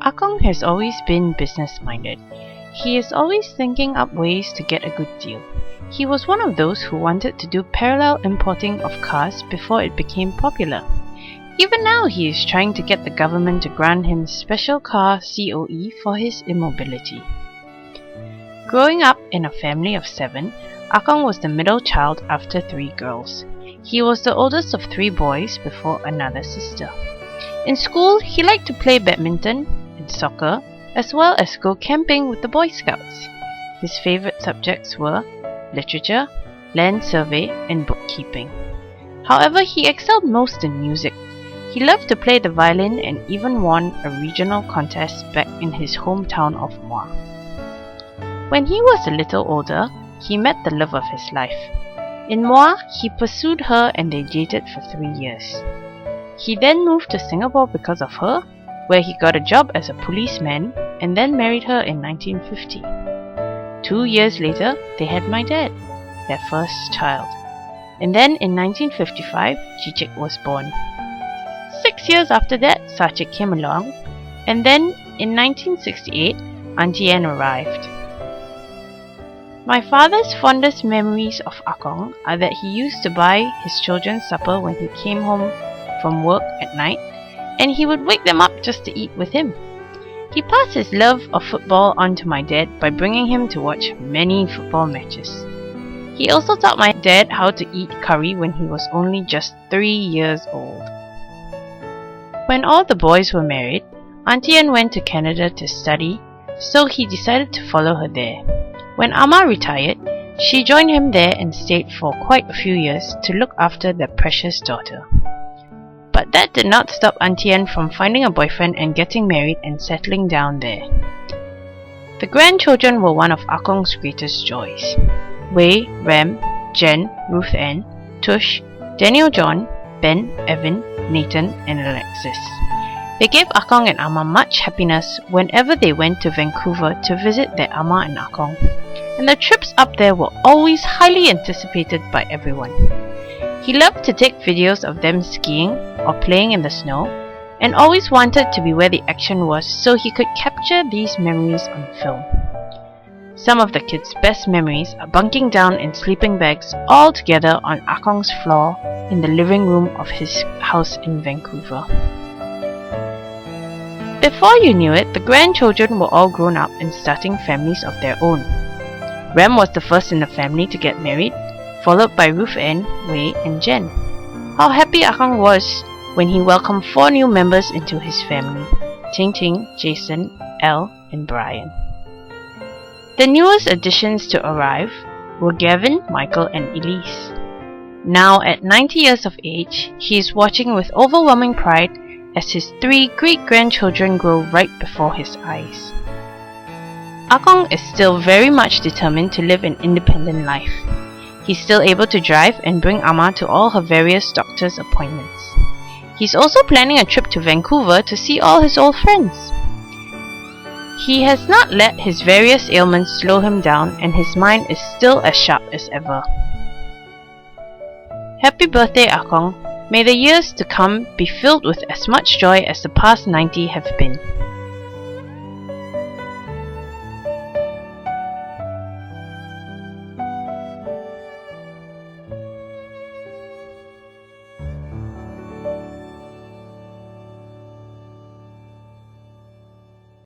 Akong has always been business-minded. He is always thinking up ways to get a good deal. He was one of those who wanted to do parallel importing of cars before it became popular. Even now he is trying to get the government to grant him special car COE for his immobility. Growing up in a family of 7, Akong was the middle child after 3 girls. He was the oldest of 3 boys before another sister. In school, he liked to play badminton and soccer, as well as go camping with the Boy Scouts. His favorite subjects were literature, land survey, and bookkeeping. However, he excelled most in music. He loved to play the violin and even won a regional contest back in his hometown of Muar. When he was a little older, he met the love of his life. In Muar, he pursued her and they dated for 3 years. He then moved to Singapore because of her, where he got a job as a policeman and then married her in 1950. 2 years later, they had my dad, their first child. And then in 1955, Chichik was born. 6 years after that, Sachik came along, and then in 1968, Auntie Anne arrived. My father's fondest memories of Akong are that he used to buy his children supper when he came home from work at night, and he would wake them up just to eat with him. He passed his love of football on to my dad by bringing him to watch many football matches. He also taught my dad how to eat curry when he was only just 3 years old. When all the boys were married, Auntie Anne went to Canada to study, so he decided to follow her there. When Amma retired, she joined him there and stayed for quite a few years to look after their precious daughter. But that did not stop Auntie Anne from finding a boyfriend and getting married and settling down there. The grandchildren were one of Akong's greatest joys. Wei, Ram, Jen, Ruth Ann, Tush, Daniel John, Ben, Evan, Nathan, and Alexis. They gave Akong and Amma much happiness whenever they went to Vancouver to visit their Amma and Akong, and the trips up there were always highly anticipated by everyone. He loved to take videos of them skiing or playing in the snow, and always wanted to be where the action was so he could capture these memories on film. Some of the kids' best memories are bunking down in sleeping bags all together on Akong's floor in the living room of his house in Vancouver. Before you knew it, the grandchildren were all grown up and starting families of their own. Ram was the first in the family to get married, followed by Ruth Ann, Wei, and Jen. How happy Akong was when he welcomed 4 new members into his family: Ting Ting, Jason, Elle, and Brian. The newest additions to arrive were Gavin, Michael, and Elise. Now at 90 years of age, he is watching with overwhelming pride as his 3 great-grandchildren grow right before his eyes. Akong is still very much determined to live an independent life. He's still able to drive and bring Amma to all her various doctor's appointments. He's also planning a trip to Vancouver to see all his old friends. He has not let his various ailments slow him down, and his mind is still as sharp as ever. Happy birthday, Akong. May the years to come be filled with as much joy as the past 90 have been.